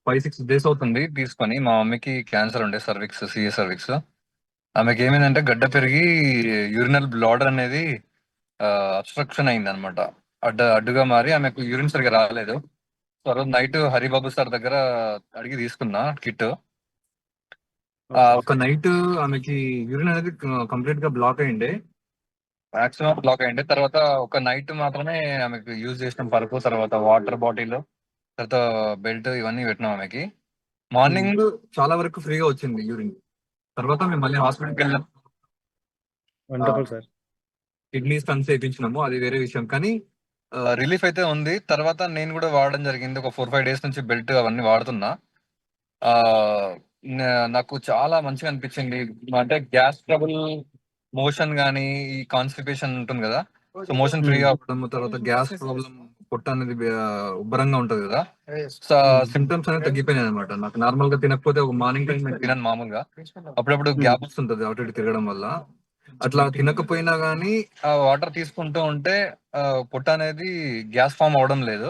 5-6 days అవుతుంది తీసుకొని. మా మమ్మీకి క్యాన్సర్ ఉండే, సర్విక్స్, సిఏ సర్విక్స్. ఆమెకి ఏమైందంటే గడ్డ పెరిగి యూరినల్ బ్లాడర్ అనేది అబ్స్ట్రక్షన్ అయింది అనమాట. అడ్డుగా మారి ఆమెకు యూరిన్ సరిగా రాలేదు. సో ఆ రోజు నైట్ హరిబాబు సార్ దగ్గర అడిగి తీసుకున్నా కిట్. ఒక నైట్ ఆమెకి యూరిన్ అనేది కంప్లీట్ గా బ్లాక్ అయ్యిండే, మాక్సిమం బ్లాక్ అయ్యిండే. తర్వాత ఒక నైట్ మాత్రమే ఆమెకు యూజ్ చేసిన పరుపు, తర్వాత వాటర్ బాటిల్, తర్వాత బెల్ట్ ఇవన్నీ పెట్టినాం ఆమెకి. మార్నింగ్ చాలా వరకు ఫ్రీగా వచ్చింది యూరిన్. తర్వాత మేము మళ్ళీ హాస్పిటల్కి వెళ్ళాం, వండర్ఫుల్ సార్. కిడ్నీ స్టన్స్ వేయించినాము, అది వేరే విషయం. కానీ రిలీఫ్ అయితే ఉంది. తర్వాత నేను కూడా వాడడం జరిగింది, ఒక 4-5 డేస్ నుంచి బెల్ట్ అవన్నీ వాడుతున్నా. ఆ నాకు చాలా మంచిగా అనిపించింది. అంటే గ్యాస్ ట్రబుల్, మోషన్ గానీ, ఈ కాన్స్టిపేషన్ ఉంటుంది కదా, సో మోషన్ ఫ్రీగా అవ్వడం, తర్వాత గ్యాస్ ప్రాబ్లం, పొట్ట అనేది ఉబ్బరంగా ఉంటది కదా, సో సిమ్టమ్స్ అనేది తగ్గిపోయినాయి అనమాట. నాకు నార్మల్ గా తినకపోతే ఒక మార్నింగ్ టైం నేను తినను మామూలుగా, అప్పుడప్పుడు గ్యాప్ వస్తుంటది అటు ఇటు తిరగడం వల్ల. అట్లా తినకపోయినా గానీ ఆ వాటర్ తీసుకుంటూ ఉంటే పొట్ట అనేది గ్యాస్ ఫామ్ అవడం లేదు.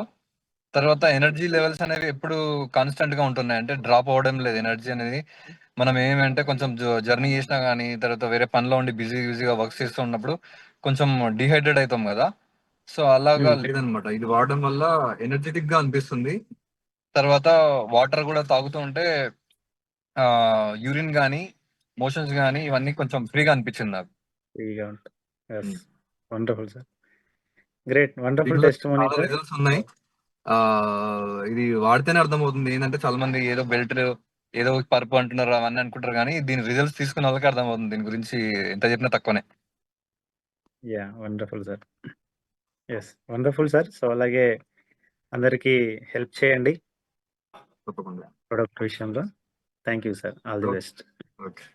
తర్వాత ఎనర్జీ లెవెల్స్ అనేవి ఎప్పుడు కాన్స్టెంట్ గా ఉంటున్నాయి, అంటే డ్రాప్ అవ్వడం లేదు ఎనర్జీ అనేది. మనం ఏమంటే కొంచెం జర్నీ చేసినా గానీ, తర్వాత వేరే పనిలో ఉండి బిజీగా వర్క్ చేస్తూ ఉన్నప్పుడు కొంచెం డిహైడ్రేట్ అవుతాం కదా, సో అలాగా లేదనమాట. ఇది వాడడం వల్ల ఎనర్జెటిక్ గా అనిపిస్తుంది. తర్వాత వాటర్ కూడా తాగుతూ ఉంటే యూరిన్ గానీ, మోషన్స్ గానీ ఇవన్నీ కొంచెం ఫ్రీగా అనిపించింది నాకు. ఫ్రీగా ఉంటుంది. Wonderful sir. Great, wonderful testimony sir. Results ఉన్నాయి. ఇది వాడితేనే అర్థమవుతుంది. ఏంటంటే చాలా మంది ఏదో బెల్ట్, ఏదో పరుపు అంటున్నారు, అవన్నీ అనుకుంటారు, కానీ దీని రిజల్ట్స్ తీసుకున్న వాళ్ళకి అర్థమవుతుంది. దీని గురించి ఎంత చెప్పినా తక్కువనే. Ya, wonderful sir. Yes, wonderful sir. So అలాగే అందరికీ హెల్ప్ చేయండి తప్పకుండా. ప్రొడక్ట్ విషయంలో. Thank you sir. All the best. Okay.